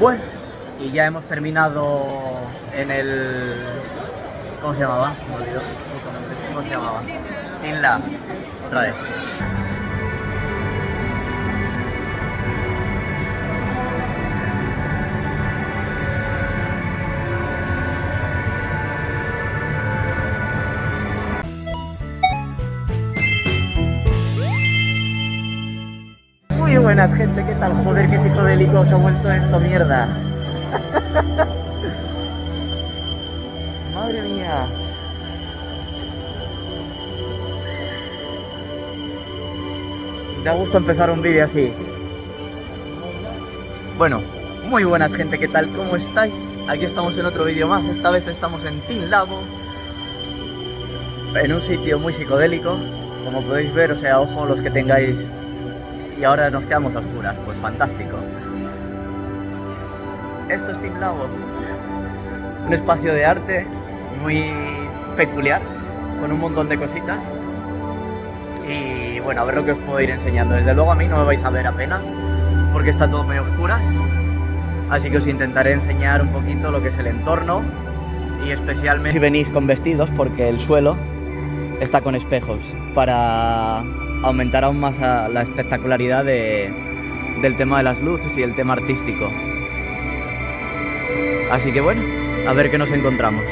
Bueno, y ya hemos terminado en el... ¿Cómo se llamaba? Se me olvidó. ¿Cómo se llamaba? Team Lab. Otra vez. Muy buenas, gente, ¿qué tal? Joder, qué psicodélico se ha vuelto esto, mierda. Madre mía. Da gusto empezar un vídeo así. Bueno, muy buenas, gente, ¿qué tal? ¿Cómo estáis? Aquí estamos en otro vídeo más. Esta vez estamos en Team Labo, en un sitio muy psicodélico, como podéis ver, o sea, ojo los que tengáis. Y ahora nos quedamos a oscuras, pues fantástico. Esto es Team Labo, un espacio de arte muy peculiar, con un montón de cositas. Y bueno, a ver lo que os puedo ir enseñando. Desde luego a mí no me vais a ver apenas, porque está todo medio oscuras. Así que os intentaré enseñar un poquito lo que es el entorno. Y especialmente si venís con vestidos, porque el suelo está con espejos, para aumentar aún más la espectacularidad del tema de las luces y el tema artístico. Así que bueno, a ver qué nos encontramos.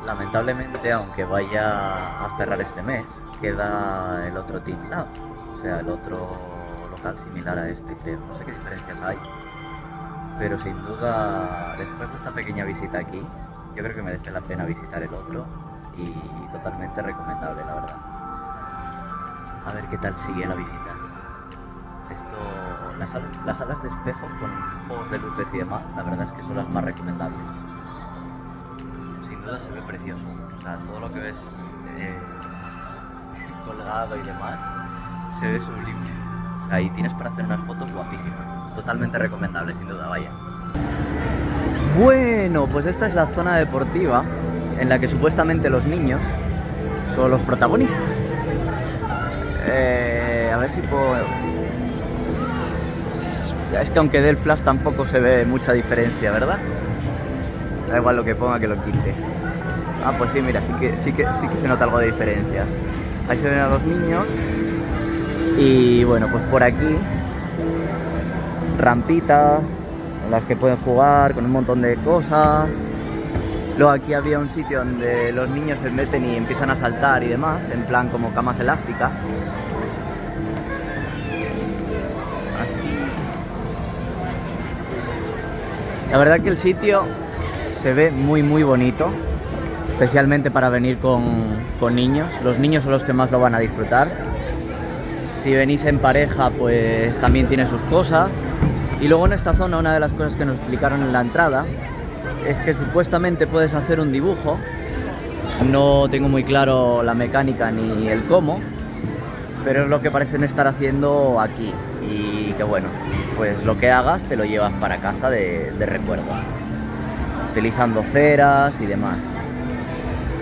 Lamentablemente, aunque vaya a cerrar este mes, queda el otro Team Lab, o sea, el otro local similar a este, creo. No sé qué diferencias hay, pero sin duda, después de esta pequeña visita aquí, yo creo que merece la pena visitar el otro y totalmente recomendable, la verdad. A ver qué tal sigue la visita. Las salas de espejos con juegos de luces y demás, la verdad es que son las más recomendables. Sin duda se ve precioso, o sea, todo lo que ves colgado y demás se ve sublime. O sea, ahí tienes para hacer unas fotos guapísimas, totalmente recomendable, sin duda, vaya. Bueno, pues esta es la zona deportiva en la que supuestamente los niños son los protagonistas. A ver si puedo... Es que aunque dé el flash tampoco se ve mucha diferencia, ¿verdad? Da igual lo que ponga que lo quite. Ah, pues sí, mira, sí que se nota algo de diferencia. Ahí se ven a los niños. Y bueno, pues por aquí rampitas en las que pueden jugar con un montón de cosas. Luego aquí había un sitio donde los niños se meten y empiezan a saltar y demás, en plan como camas elásticas. Así. La verdad que el sitio se ve muy bonito, especialmente para venir con niños. Los niños son los que más lo van a disfrutar. Si venís en pareja, pues también tiene sus cosas. Y luego en esta zona, una de las cosas que nos explicaron en la entrada es que supuestamente puedes hacer un dibujo. No tengo muy claro la mecánica ni el cómo, pero es lo que parecen estar haciendo aquí. Y que bueno, pues lo que hagas te lo llevas para casa de recuerdo, utilizando ceras y demás.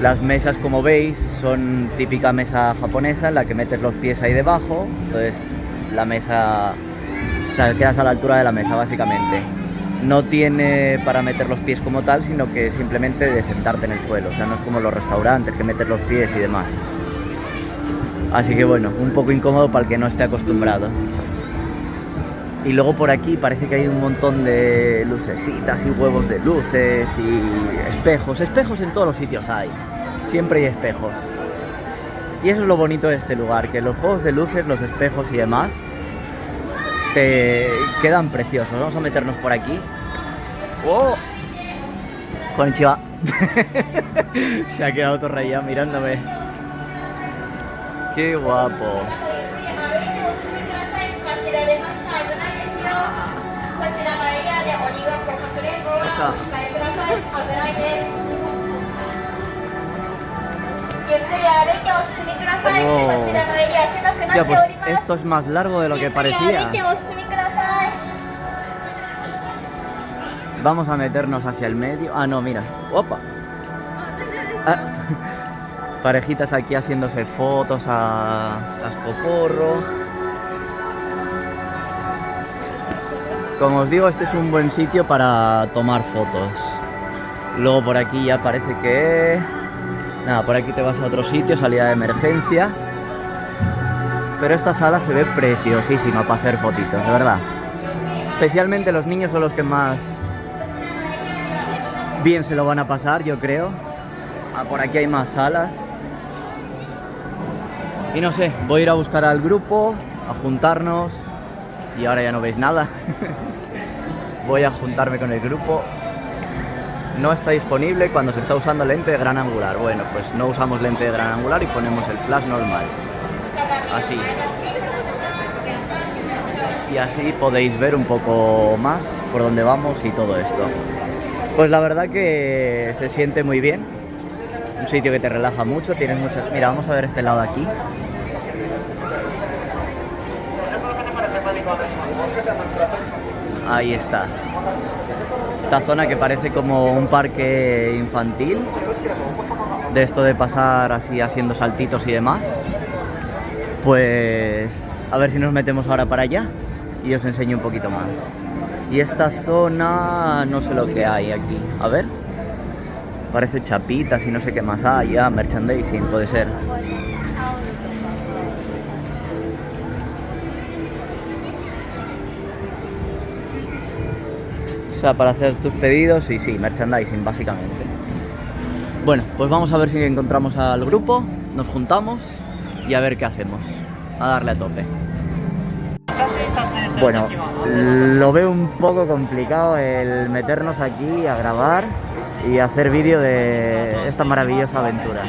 Las mesas, como veis, son típica mesa japonesa en la que metes los pies ahí debajo. Entonces la mesa, o sea, quedas a la altura de la mesa básicamente. No tiene para meter los pies como tal, sino que simplemente de sentarte en el suelo. O sea, no es como los restaurantes que metes los pies y demás. Así que bueno, un poco incómodo para el que no esté acostumbrado. Y luego por aquí parece que hay un montón de lucecitas y huevos de luces y espejos. Espejos en todos los sitios hay. Siempre hay espejos. Y eso es lo bonito de este lugar, que los juegos de luces, los espejos y demás te quedan preciosos. Vamos a meternos por aquí. ¡Oh! Konnichiwa. Se ha quedado todo rayado mirándome. ¡Qué guapo! Wow. Hostia, pues esto es más largo de lo que parecía. Vamos a meternos hacia el medio. Ah, no, mira. ¡Opa! Ah. Parejitas aquí haciéndose fotos a cascoporro. Como os digo, este es un buen sitio para tomar fotos. Luego por aquí ya parece que... Nada, por aquí te vas a otro sitio, salida de emergencia. Pero esta sala se ve preciosísima para hacer fotitos, de verdad. Especialmente los niños son los que más bien se lo van a pasar, yo creo. Ah, por aquí hay más salas. Y no sé, voy a ir a buscar al grupo, a juntarnos. Y ahora ya no veis nada. Voy a juntarme con el grupo. No está disponible cuando se está usando lente de gran angular. Bueno, pues no usamos lente de gran angular y ponemos el flash normal. Así. Y así podéis ver un poco más por dónde vamos y todo esto. Pues la verdad que se siente muy bien. Un sitio que te relaja mucho, tienes muchas... Mira, vamos a ver este lado de aquí. Ahí está. Esta zona que parece como un parque infantil. De esto de pasar así haciendo saltitos y demás. Pues a ver si nos metemos ahora para allá y os enseño un poquito más. Y esta zona no sé lo que hay aquí. A ver. Parece chapitas y no sé qué más hay. Ya, merchandising, puede ser. O sea, para hacer tus pedidos y sí, merchandising básicamente. Bueno, pues vamos a ver si encontramos al grupo, nos juntamos y a ver qué hacemos. A darle a tope. Bueno, lo veo un poco complicado el meternos aquí a grabar y hacer vídeo de esta maravillosa aventura.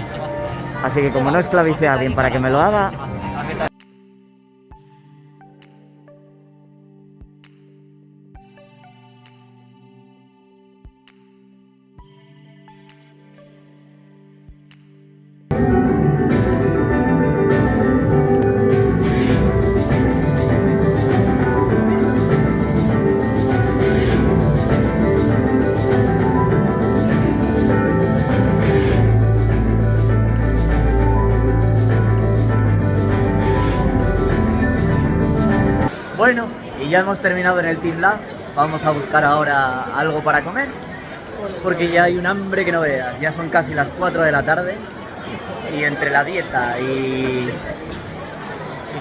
Así que como no esclavice a alguien para que me lo haga... Bueno, y ya hemos terminado en el Team Lab. Vamos a buscar ahora algo para comer, porque ya hay un hambre que no veas. Ya son casi las 4 de la tarde y entre la dieta y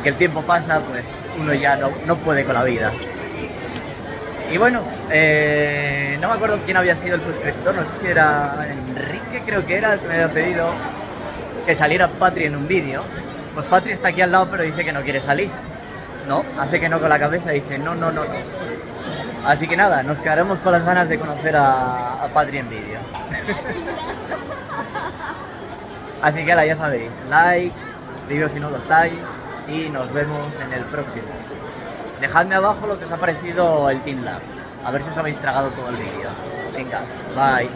que el tiempo pasa, pues uno ya no puede con la vida. Y bueno, no me acuerdo quién había sido el suscriptor, no sé si era Enrique, creo que era el que me había pedido que saliera Patri en un vídeo. Pues Patri está aquí al lado, pero dice que no quiere salir. No, hace que no con la cabeza y dice no. Así que nada, nos quedaremos con las ganas de conocer a Patri en vídeo. Así que ahora ya sabéis, like, suscribiros si no lo estáis y nos vemos en el próximo. Dejadme abajo lo que os ha parecido el Team Lab, a ver si os habéis tragado todo el vídeo. Venga, bye.